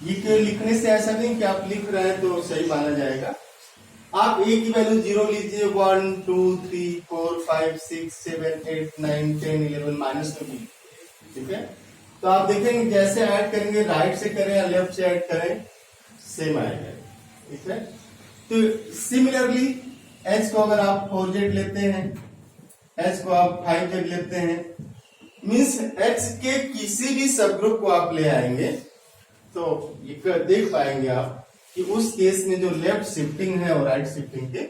ये के लिखने से ऐसा नहीं कि आप लिख रहे हैं तो सही माना जाएगा। आप ए की वैल्यू 0 लीजिए, 1 2 3 4 5 6 7 8 9 10 11 माइनस में भी, ठीक है। तो आप देखेंगे जैसे ऐड करेंगे, राइट से करें या लेफ्ट से ऐड करें, सेम आएगा, ठीक है। तो सिमिलरली एच को अगर आप 4z लेते हैं, एच को आप 5z लेते हैं, मीन्स एच के किसी भी सब ग्रुप को आप ले आएंगे तो ये देख पाएंगे आप कि उस केस में जो लेफ्ट शिफ्टिंग है और राइट शिफ्टिंग के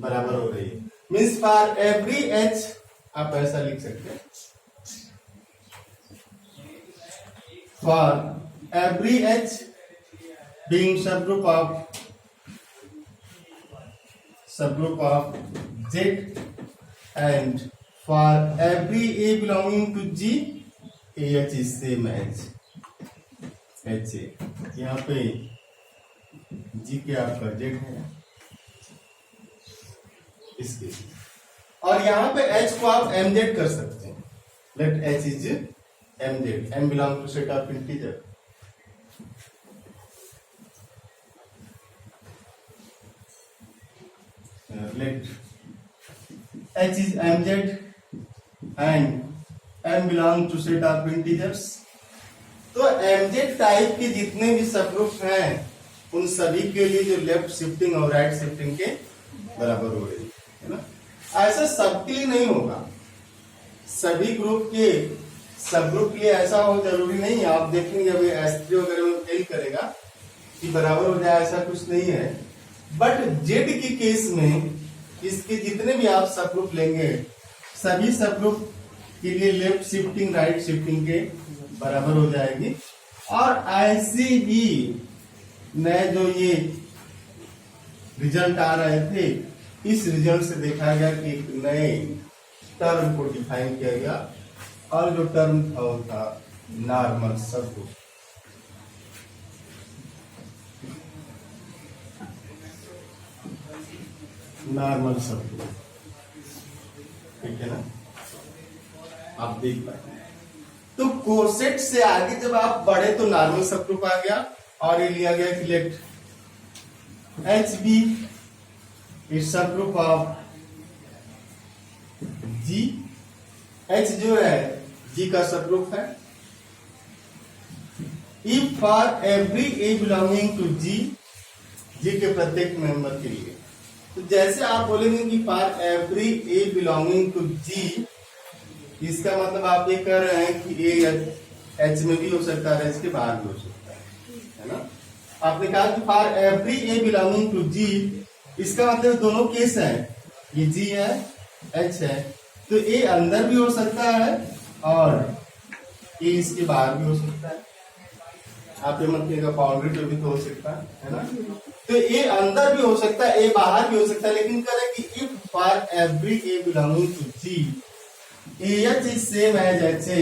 बराबर हो रही है। मीन्स फॉर एवरी एच आप ऐसा लिख सकते हैं, for every H being subgroup of Z and for every A belonging to G, AH is same as HA। यहाँ पे G के आपका Z है इसके, और यहाँ पे H को आप MZ कर सकते हैं। Let H is MZ, M belong to set of integer। Let H is MZ and M belong to set of integers। तो MZ टाइप के जितने भी सबग्रुप हैं उन सभी के लिए जो लेफ्ट शिफ्टिंग और राइट शिफ्टिंग के बराबर हो रही है ना। ऐसा सबके लिए नहीं होगा, सभी ग्रुप के सबग्रुप के लिए ऐसा हो जरूरी नहीं है। आप देखेंगे अभी S3 वगैरह में फेल करेगा कि बराबर हो जाए, ऐसा कुछ नहीं है। बट जेड के केस में इसके जितने भी आप सबग्रुप लेंगे सभी सबग्रुप के लिए लेफ्ट शिफ्टिंग राइट शिफ्टिंग के बराबर हो जाएगी। और ऐसे ही नए जो ये रिजल्ट आ रहे थे, इस रिजल्ट से देखा गया कि एक नए टर्म को डिफाइन किया गया, और जो टर्म था वो था नॉर्मल सबग्रुप। नॉर्मल सबग्रुप, ठीक है ना, आप देख पाए। तो कोसेट से आगे जब आप बढ़े तो नॉर्मल सबग्रुप आ गया, और ये लिया गया कि let H B is subgroup of G. H जो है जी का सबग्रुप है। If for every A belonging to G, G के प्रत्येक मेंबर के लिए। तो जैसे आप बोलेंगे कि for every A belonging to G, इसका मतलब आप ये कह रहे हैं कि ए एच में भी हो सकता है, एच के बाहर भी हो सकता है ना। आपने कहा कि for every A belonging to G, इसका मतलब दोनों केस है, ये जी है एच है, तो ए अंदर भी हो सकता है और ए इसके बाहर भी हो सकता है। आप ये मत कहिएगा बाउंड्री पे भी तो हो सकता है ना। तो ए अंदर भी हो सकता है, ए बाहर भी हो सकता है, लेकिन कह रहे कि if for every A belonging to G, AH is same as HA।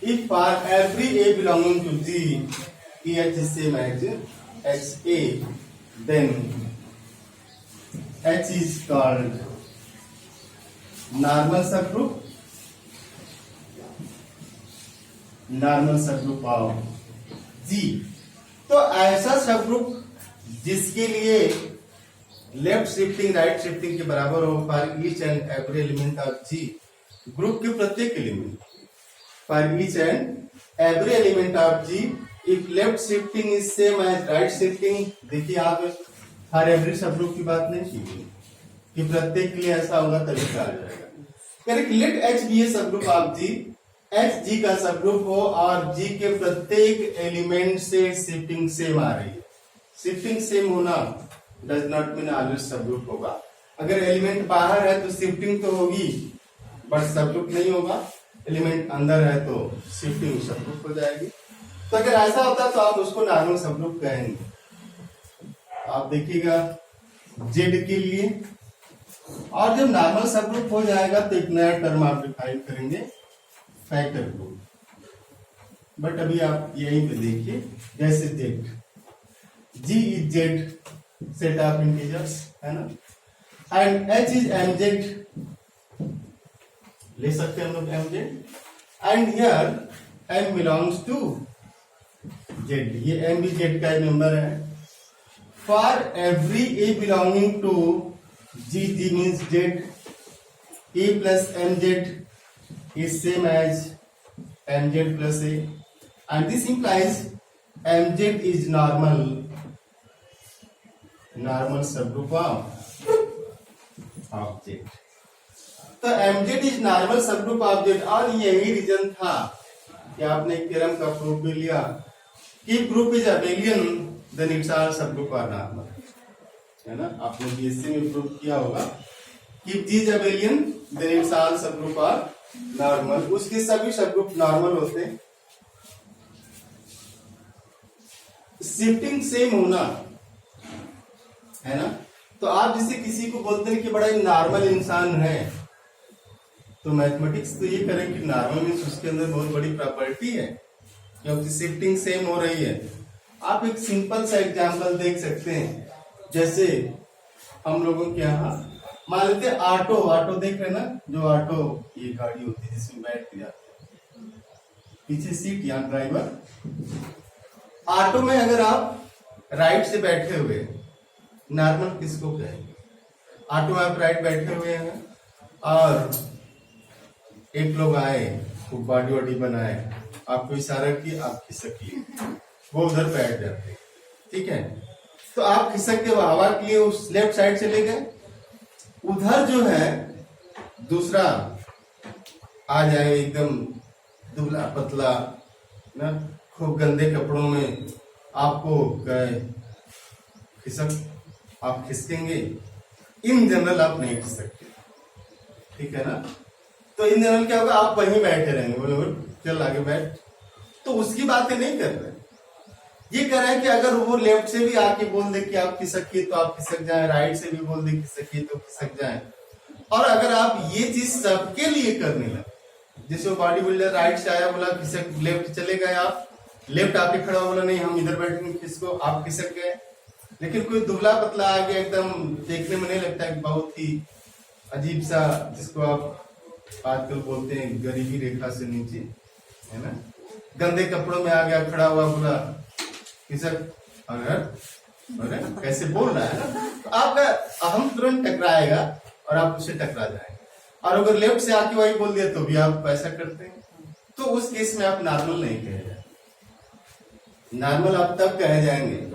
If for every A belonging to G, AH is same as HA, then H is called normal subgroup, normal subgroup of G। तो ऐसा subgroup जिसके लिए left shifting right shifting के बराबर हो for each and every element of G, group के प्रत्येक element for each and every element of G, if left shifting is same as right shifting. देखिए आप हर एवरी सबग्रुप की बात नहीं की कि प्रत्येक के लिए ऐसा होगा तभी कहा जाएगा। Correct, let H be a subgroup of G, H G का सबग्रुप हो और जी के प्रत्येक एलिमेंट से शिफ्टिंग सेम आ रही है। शिफ्टिंग सेम होना does not mean always subgroup होगा। अगर एलिमेंट बाहर है तो शिफ्टिंग तो होगी बट सबग्रुप नहीं होगा, एलिमेंट अंदर है तो शिफ्टिंग सबग्रुप हो जाएगी। तो अगर ऐसा होता तो आप उसको नॉर्मल सबग्रुप कहेंगे। आप देखिएगा जेड के लिए, और जब नॉर्मल सबग्रुप हो जाएगा तो एक नया टर्म आप डिफाइन करेंगे, फैक्टर ग्रुप। बट अभी आप यहीं पे देखिए, जैसे Z, G is Z set of integers है ना, एंड एच इज एमजेड, ले सकते हैं हम लोग MZ, and here M belongs to Z, ये एम भी जेड का मेंबर है। For every A belonging to G, G means Z, A plus M Z is same as M Z plus A, and this implies M Z is normal, normal subgroup of Z. तो M Z is normal subgroup of Z, और यही reason था कि आपने एक theorem का proof भी लिया कि group is abelian then its are subgroup are normal, है ना। आपने बीएससी में प्रूफ किया होगा कि G is abelian then its are subgroup are normal, उसके सभी सबग्रुप नॉर्मल होते हैं। शिफ्टिंग सेम होना, है ना। तो आप जैसे किसी को बोलते हैं कि बड़ा ही नॉर्मल इंसान है, तो मैथमेटिक्स तो ये करें कि नॉर्मल मीन्स उसके अंदर बहुत बड़ी प्रॉपर्टी है, क्योंकि शिफ्टिंग सेम हो रही है। आप एक सिंपल सा एग्जांपल देख सकते हैं, जैसे हम लोगों के यहाँ मान लेते हैं ऑटो, ऑटो देख रहे ना, जो ऑटो ये गाड़ी होती है जिसमें बैठ के जाते हैं, पीछे सीट यहाँ ड्राइवर। ऑटो में अगर आप राइट से बैठे हुए, नॉर्मल किसको कहेंगे? ऑटो में आप राइट बैठे हुए हैं और एक लोग आए, खूब बॉडी वॉडी बनाए, आपको इशारा किया, आप खिसक लिए, वो उधर बैठ जाते, ठीक है। तो आप खिसक के हवा के लिए उस लेफ्ट साइड चले गए, उधर जो है दूसरा आ जाए एकदम दुबला पतला ना, खूब गंदे कपड़ों में, आपको कहे खिसक, आप खिसकेंगे? इन जनरल आप नहीं खिसकते, ठीक है ना। तो इन जनरल क्या होगा, आप वहीं बैठे रहेंगे, बोले चल आगे बैठ। तो उसकी बातें नहीं कर रहे, ये कह रहे हैं कि अगर वो लेफ्ट से भी आके बोल दे कि आप खिसकिए तो आप खिसक जाए, राइट से भी बोल दे खिसकिए तो खिसक जाए। और अगर आप ये चीज सबके लिए करने लगे, जैसे वो बॉडी बिल्डर राइट से आया, बोला खिसक, लेफ्ट चले गए, आप लेफ्ट आके खड़ा बोला नहीं हम इधर बैठेंगे, किसको, आप खिसक गए। लेकिन कोई दुबला पतला आ गया, एकदम देखने में नहीं लगता है, बहुत ही अजीब सा, जिसको आप आजकल बोलते हैं गरीबी रेखा से नीचे, है ना, गंदे कपड़ों में आ गया, खड़ा हुआ, बोला किसक, अरे कैसे बोल रहा है ना, तो आपका अहम तुरंत टकराएगा और आप उससे टकरा जाएंगे। और अगर लेफ्ट से आके वही बोल दिया तो भी आप ऐसा करते हैं, तो उस केस में आप नॉर्मल नहीं कहे जाएंगे। नॉर्मल आप तब कहे जाएंगे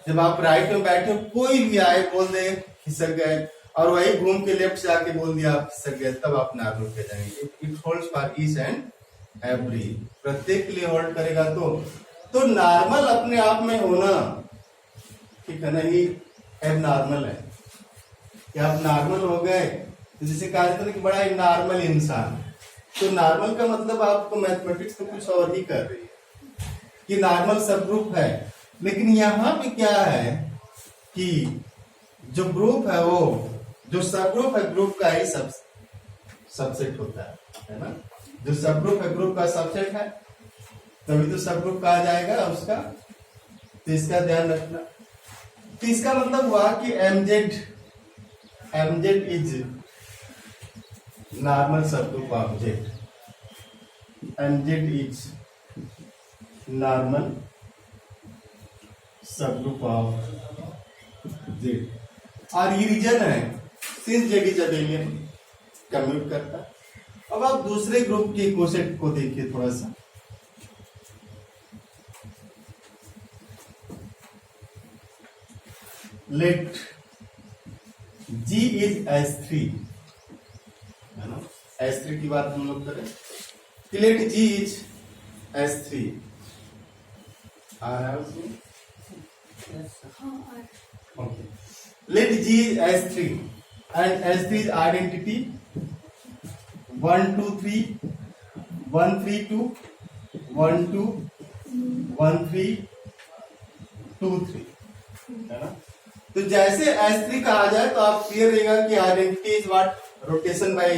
जब आप राइट में बैठे, कोई भी आए बोल दे खिसक गए, और वही घूम के लेफ्ट से आके बोल दिया आप खिसक गए, तब आप नॉर्मल कह जाएंगे। It holds for each and every, प्रत्येक के लिए होल्ड करेगा। तो नॉर्मल अपने आप में होना, ठीक है ना, ये एब नॉर्मल है कि आप नॉर्मल हो गए। तो जैसे कहा जाता है कि बड़ा ही नॉर्मल इंसान, तो नॉर्मल का मतलब आपको मैथमेटिक्स तो कुछ और ही कर रही है कि नॉर्मल सब ग्रुप है। लेकिन यहाँ पे क्या है कि जो ग्रुप है, वो जो सब ग्रुप है, ग्रुप का ही सबसेट होता है ना। जो सब ग्रुप है, ग्रुप का सबसेट है, तभी तो सब ग्रुप कहा जाएगा उसका। तो इसका ध्यान रखना। तो इसका मतलब हुआ कि एमजेड इज नॉर्मल सब group of Z, Mz is normal सब ग्रुप ऑफ जेड। और ये रीजन है since Z is abelian, commute करता। अब आप दूसरे ग्रुप के कोसेट को देखिए थोड़ा सा। लेट G इज S3, है ना, S3 की बात हम लोग करें, लेट G इज S3, आ रहा है उसमें, okay. Let G is S3 and S3 is identity 1 2 3 1 3 2 1 2 1 3 2 3, है ना। तो जैसे S3 कहा जाए तो आप क्लियर रहेगा कि identity is what, rotation by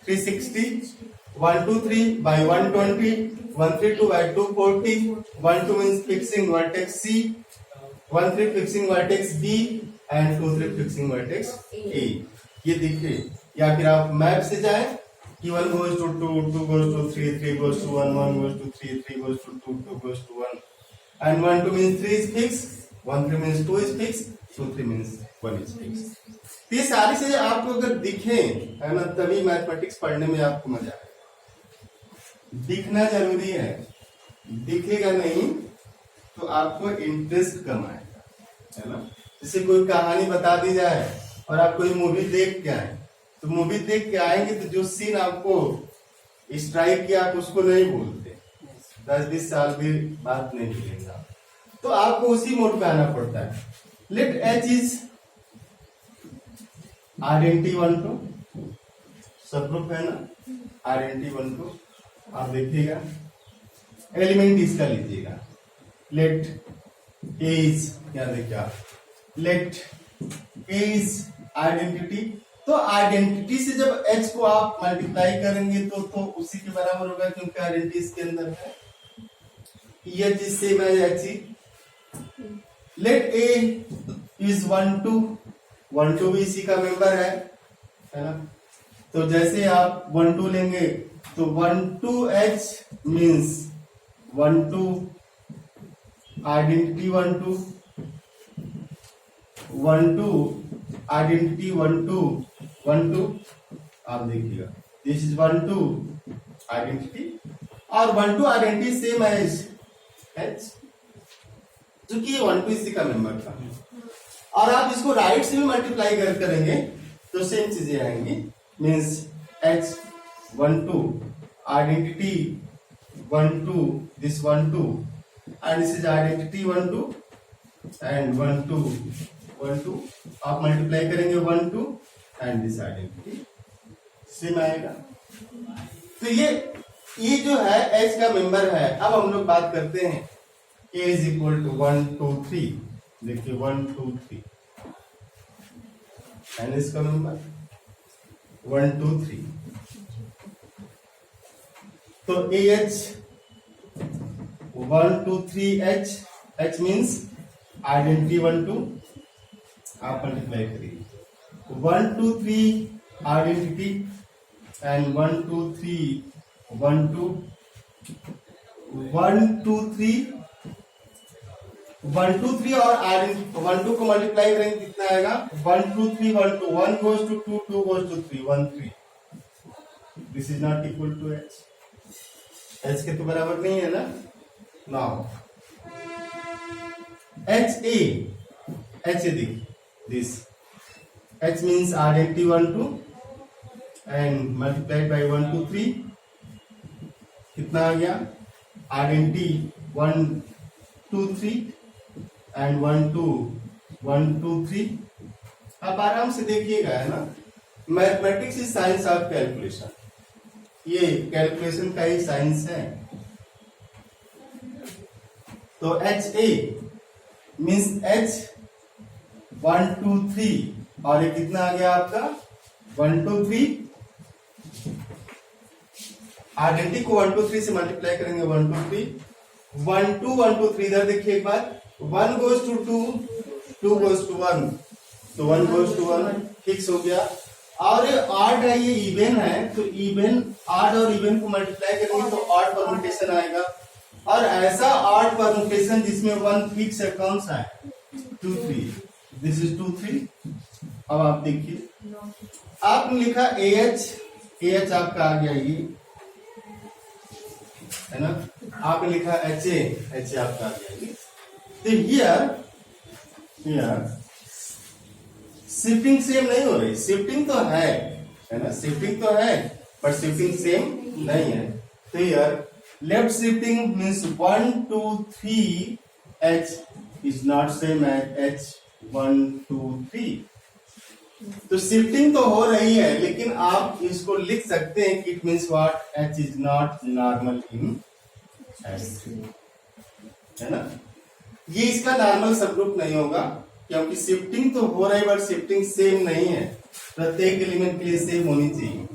360, 1 2 3 by 120, 1 3 2 by 240, 1 2 means fixing vertex C, 1 3 fixing vertex B and 2 3 fixing vertex A। ये देखिए, या फिर आप मैप से जाए कि 1 goes to 2, 2 goes to 3, 3 goes to 1, 1 goes to 3, 3 goes to 2, 2 goes to 1, and 1 2 means 3 is fixed, 1 3 means 2 is fixed, 2 3 means 1 is fixed. ये सारी चीजें आपको अगर दिखे है ना, तभी मैथमेटिक्स पढ़ने में आपको मजा आएगा। दिखना जरूरी है, दिखेगा नहीं तो आपको इंटरेस्ट कम आएगा, है ना। जैसे कोई कहानी बता दी जाए और आप कोई मूवी देख के आए, तो मूवी देख के आएंगे तो जो सीन आपको स्ट्राइक किया आप उसको नहीं भूलते, 10-20 साल भी बात नहीं भूलेगा, तो आपको उसी मोड पे आना पड़ता है। लेट एच इज RNT12 सब ग्रुप है ना, RNT12 आप देखिएगा, एलिमेंट इसका लीजिएगा। लेट एज क्या देखिए आप, लेट एज आइडेंटिटी, तो आइडेंटिटी से जब एच को आप मल्टीप्लाई करेंगे तो उसी के बराबर होगा, क्योंकि आइडेंटिटी इसके अंदर है। H is same as H. Let a is 1 2, 1 2 भी इसी का मेंबर है ना। तो जैसे आप 1 2 लेंगे तो 1 2 एच मीन्स 1 2 आइडेंटिटी 1 2, 1 2 आइडेंटिटी 1 2 1 2, आप देखिएगा दिस इज 1 2 आइडेंटिटी और 1 2 आइडेंटिटी सेम एज एच, क्योंकि ये 1 2 इसी का मेंबर था। और आप इसको राइट से भी मल्टीप्लाई करेंगे तो सेम चीजें आएंगी, means H 1 2 identity 1 2 this 1 2 and this is identity 1 2 and 1 2 1 2, आप मल्टीप्लाई करेंगे 1 2 and this identity सेम आएगा। तो ये जो है h का मेंबर है। अब हम लोग बात करते हैं a is equal to 1 2 3, देखिए 1 2 3 and इसका मेंबर 1 2 3, तो AH 1 2 3 H, H means identity 1 2, आप मल्टीप्लाई करिए 1 2 3 identity and 1 2 3 1 2 1 2 3 1 2 3 और identity 1 2 को मल्टीप्लाई करेंगे कितना आएगा 1 2 3 1 2, 1 goes to 2, 2 goes to 3, 1 3, this is not equal to H, H के तो बराबर नहीं है ना। Now HA देखिए this H means identity 1 2 and multiplied by 1 2 3, कितना आ गया identity 1 2 3 and 1 2 1 2 3। आप आराम से देखिएगा, है ना। Mathematics is science of calculation, ये कैलकुलेशन का ही साइंस है। तो एच ए मीन्स एच 1 2 3 और ये कितना आ गया आपका 1 2 3, आइडेंटिटी को 1 2 3 से मल्टीप्लाई करेंगे 1 2 3, 1 2 1 2 3, इधर देखिए एक बार 1 goes to 2, 2 goes to 1, तो 1 goes to 1 फिक्स हो गया। और ये ऑड है, ये इवन है, तो इवन ऑड और इवन को मल्टीप्लाई करेंगे तो ऑड परम्यूटेशन आएगा। और ऐसा ऑड परम्यूटेशन जिसमें 1 फिक्स है, कौन सा है 2 3, दिस इज 2 3। अब आप देखिए आपने लिखा AH आपका आ गया ये, है ना। आपने लिखा HA आपका आ गया ये। तो हियर शिफ्टिंग सेम नहीं हो रही, शिफ्टिंग तो है ना, शिफ्टिंग तो है पर शिफ्टिंग सेम नहीं है। तो here left shifting means 1 2 3 H is not same as H 1 2 3। तो शिफ्टिंग तो हो रही है, लेकिन आप इसको लिख सकते हैं कि it means what H is not normal in H, है ना। ये इसका नॉर्मल सबग्रुप नहीं होगा, क्योंकि शिफ्टिंग तो हो रही है बट शिफ्टिंग सेम नहीं है, प्रत्येक एलिमेंट के लिए सेम होनी चाहिए।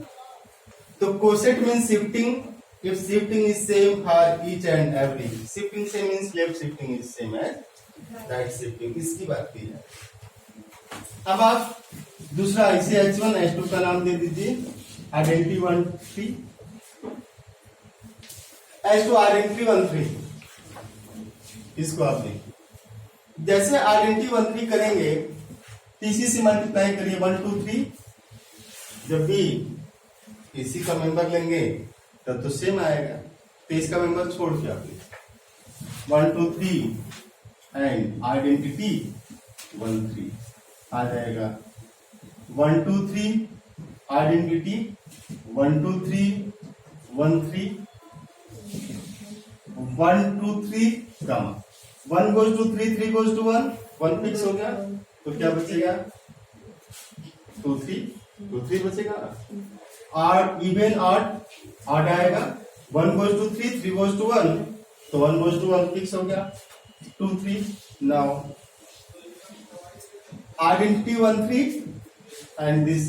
तो coset means shifting, if shifting is same for each and every, shifting same means left shifting is same as right shifting, इसकी बात की है। अब आप दूसरा इसे H1 H2 का नाम दे दीजिए, आइडेंटिटी 1 3, H2 आइडेंटिटी 1 3, इसको आप देखिए, जैसे आइडेंटिटी 1 3 करेंगे, इसी से मल्टीप्लाई करिए 1 2 3, जब भी इसी का मेंबर लेंगे तब तो सेम आएगा, तो इसका मेंबर छोड़ के आप 1 2 3 एंड आइडेंटिटी 1 3 आ जाएगा। 1 2 3 आइडेंटिटी 1 2 3 1 3 1 2 3 कमा 1 goes to 3 3 goes to 1 1 fix हो गया, तो क्या बचेगा 2 3 बचेगा। आठ इवन आठ आएगा, 1 goes to 3 3 goes to 1, तो 1 goes to 1 फिक्स हो गया 2 3। नाउ आइडेंटिटी 1 3 एंड दिस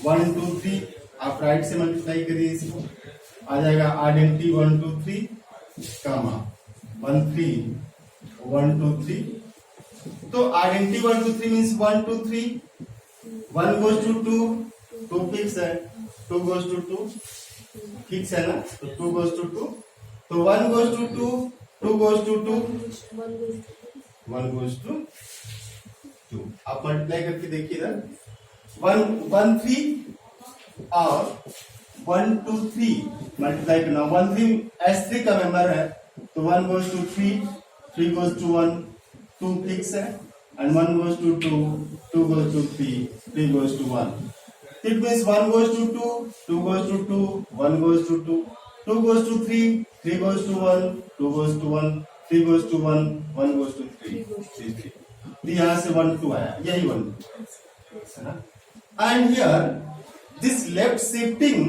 1 2 3 आप राइट से मल्टीप्लाई करिए, इसको आ जाएगा आइडेंटिटी 1 2 3 कामा 1 3 1 2 3, तो identity 1 2 3 means 1 2 3, 1 goes to 2 fix है, 2 goes to 2 फिक्स है ना, तो 2 goes to 2, तो 1 goes to 2 2 goes to 2 1 goes to 2। आप मल्टीप्लाई करके देखिए ना, 1 3 और 1 2 3 मल्टीप्लाई करना, 1 3 S3 का मेंबर है, तो 1 goes to 3 3 goes to 1 2 fix है, and 1 goes to 2 2 goes to 3 3 goes to 1, it means 1 goes to 2 2 goes to 2 1 goes to 2 2 goes to 3 3 goes to 1 2 goes to 1 3 goes to 1 1 goes to 3 3 3, तो यहाँ से 1 2 आया, यही 1 है ना। And here this left shifting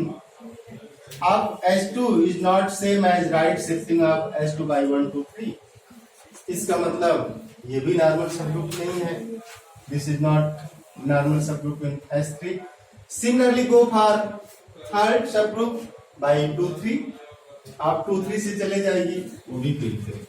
of S2 is not same as right shifting of S2 by 1 2 3, इसका मतलब ये भी नॉर्मल सबग्रुप नहीं है, this is not normal subgroup in S3। Similarly go for third subgroup by 2 3, आप 2 3 से चले जाएगी, वो भी फिर से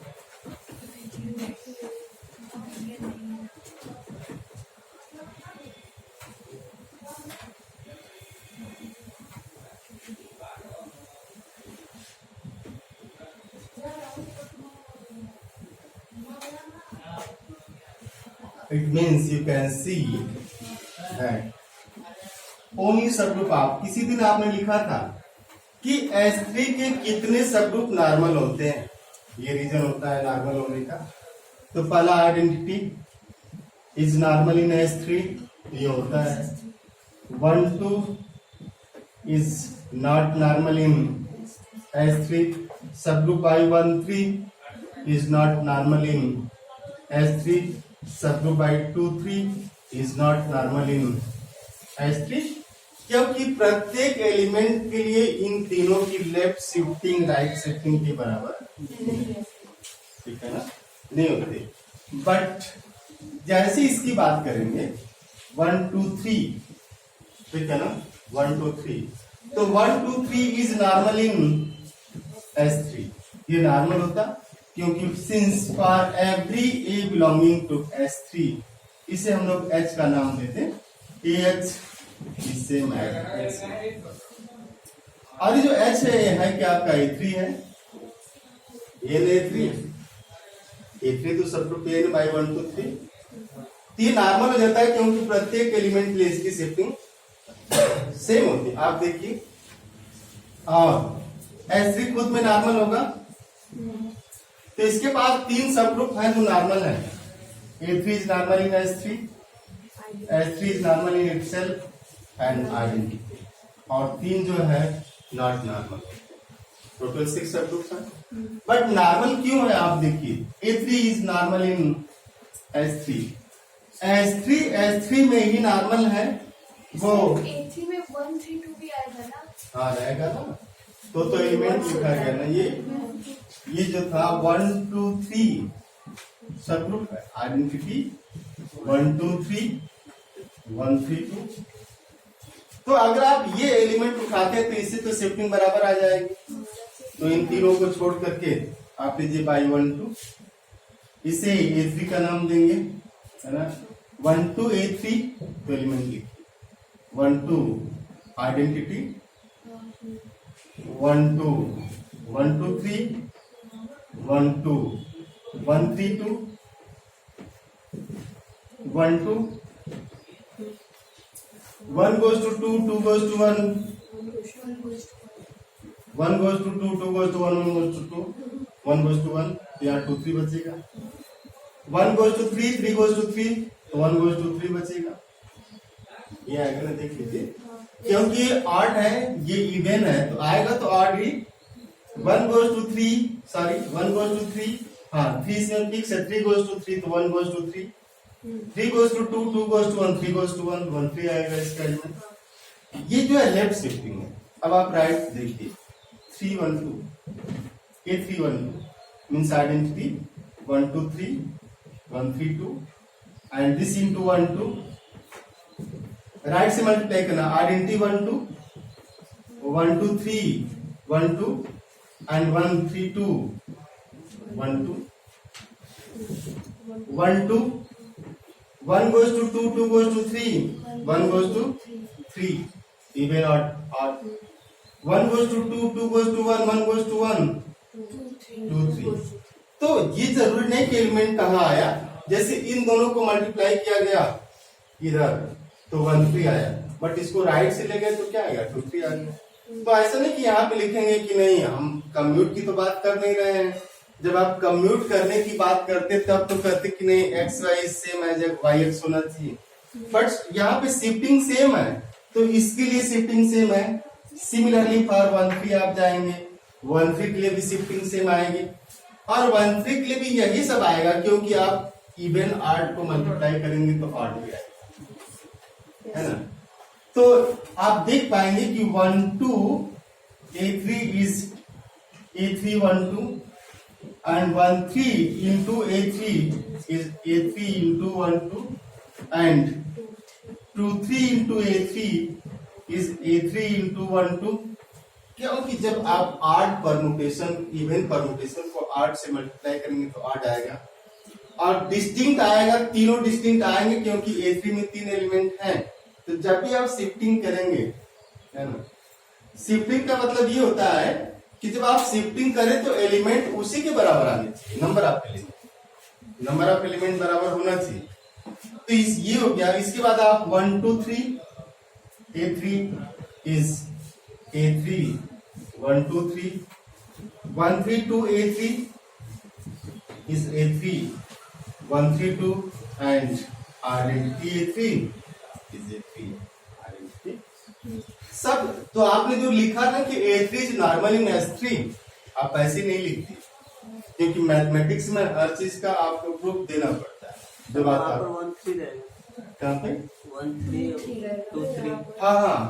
it means you can see that only subgroup, आप किसी दिन आपने लिखा था कि S3 के कितने सबग्रुप नॉर्मल होते हैं, ये रीजन होता है नॉर्मल होने का। तो पहला identity is normal in S3, ये होता है 1 2 is not normal in S3, subgroup I1 3 is not normal in S3, subgroup by 2 3 is not normal in S3, क्योंकि प्रत्येक एलिमेंट के लिए इन तीनों की लेफ्ट शिफ्टिंग राइट शिफ्टिंग के बराबर, ठीक है ना, नहीं होते। बट जैसे इसकी बात करेंगे 1 2 3, ठीक है ना, 1 2 3, तो 1 2 3 इज नॉर्मल इन S3, ये नॉर्मल होता क्योंकि since for every A belonging to S3, इसे हम लोग H का नाम देते हैं, AH इससे H, और ये जो H है क्या आपका A3 है, A3 तो सबग्रुप A by 1 2 3, ये नॉर्मल हो जाता है क्योंकि प्रत्येक एलिमेंट के लिए इसकी शिफ्टिंग सेम होती है। आप देखिए, और S3 खुद में नॉर्मल होगा, तो इसके पास 3 सबग्रुप है जो नॉर्मल है, A3 is normal in S3, S3 is normal in itself and identity, और 3 जो है नॉट नॉर्मल, टोटल 6 सबग्रुप्स हैं। बट नॉर्मल क्यों है आप देखिए, A3 is normal in S3, S3 में ही नॉर्मल है, वो A3 में 1 3 2 भी आएगा ना, हाँ रहेगा ना, तो एलिमेंट लिखा गया ना, ये जो था 1 2 3 सबग्रुप है, आइडेंटिटी 1 2 3 1 3 2, तो अगर आप ये एलिमेंट उठाते तो इससे तो शिफ्टिंग बराबर आ जाएगी, तो इन तीनों को छोड़ करके आप लीजिए बाई 1 2, इसे A3 का नाम देंगे, है ना, 1 2 A3, तो एलिमेंट लिखिए 1 2 identity 1 2 1 2 3 1 2 1 3 2 1 2 1 goes to 2 2 goes to 1 1 goes to 2 2 goes to 1 1 goes to 2 1 goes to 1 यहाँ 2 3 बचेगा 1 goes to 3 3 goes to 3 तो 1 goes to 3 बचेगा। ये आएगा ना, देख लीजिए, क्योंकि ये ऑड है, ये इवन है, तो आएगा तो odd he. 1 goes to 3 sorry 1 goes to 3, हाँ 3 इसमें फिक्स है, 3 goes to 3 तो 1 goes to 3, 3 goes to 2 2 goes to 1 3 goes to 1 1 3 आएगा इसका एलिमेंट। ये जो है लेफ्ट शिफ्टिंग है। अब आप राइट देखिए 3 1 2 ये 3 1 2 means identity 1 2 3 1 3 2 and this into 1 2 right से मल्टीप्लाई करना identity 1 2 1 2 3 1 2 and 1 3 2 1 2 1 2 1 goes to 2 2 goes to 3 1 goes to 3 even odd 1 goes to 2 2 goes to 1 1 goes to 1 2 3। तो ये जरूरी नहीं कि एलिमेंट कहाँ आया, जैसे इन दोनों को मल्टीप्लाई किया गया इधर तो 1 3 आया, बट इसको राइट से ले गए तो क्या आएगा 2 3 आ गया। तो ऐसा नहीं कि यहाँ पे लिखेंगे कि नहीं हम कम्यूट की तो बात कर नहीं रहे हैं। जब आप कम्यूट करने की बात करते तब तो कहते कि नहीं एक्स वाई सेम है, जब वाई एक्स होना चाहिए, बट यहाँ पे शिफ्टिंग सेम है तो इसके लिए शिफ्टिंग सेम है। सिमिलरली फॉर 1 3 आप जाएंगे 1 3 के लिए भी शिफ्टिंग सेम आएगी और 1 3 के लिए भी यही सब आएगा, क्योंकि आप इवन ऑड को मल्टीप्लाई करेंगे तो ऑड भी आएगा, है ना। तो आप देख पाएंगे कि 1 2 A3 is A3 1 2 and 1 3 into A3 is A3 into 1 2 and 2 3 into A3 is A3 into 1 2, क्योंकि जब आप ऑड परमुटेशन इवन परमुटेशन को ऑड से मल्टीप्लाई करेंगे तो ऑड आएगा और डिस्टिंक्ट आएगा, तीनों डिस्टिंक्ट आएंगे क्योंकि A3 में 3 एलिमेंट हैं। तो जब भी आप शिफ्टिंग करेंगे, है ना, शिफ्टिंग का मतलब ये होता है कि जब आप शिफ्टिंग करें तो एलिमेंट उसी के बराबर आने चाहिए, नंबर ऑफ एलिमेंट बराबर होना चाहिए। तो ये हो गया। इसके बाद आप 1 2 3 A3 is A3 1 2 3 1 3 2 A3 is A3 1 3 2 and identity A3 is A3 identity सब। तो आपने जो लिखा ना कि A3 is normal in S3, आप ऐसे नहीं लिखते, क्योंकि मैथमेटिक्स में हर चीज का आपको प्रूफ देना पड़ता है। जब आप 1 3 रहेगा कहाँ पे 1 3 2 3 हाँ हाँ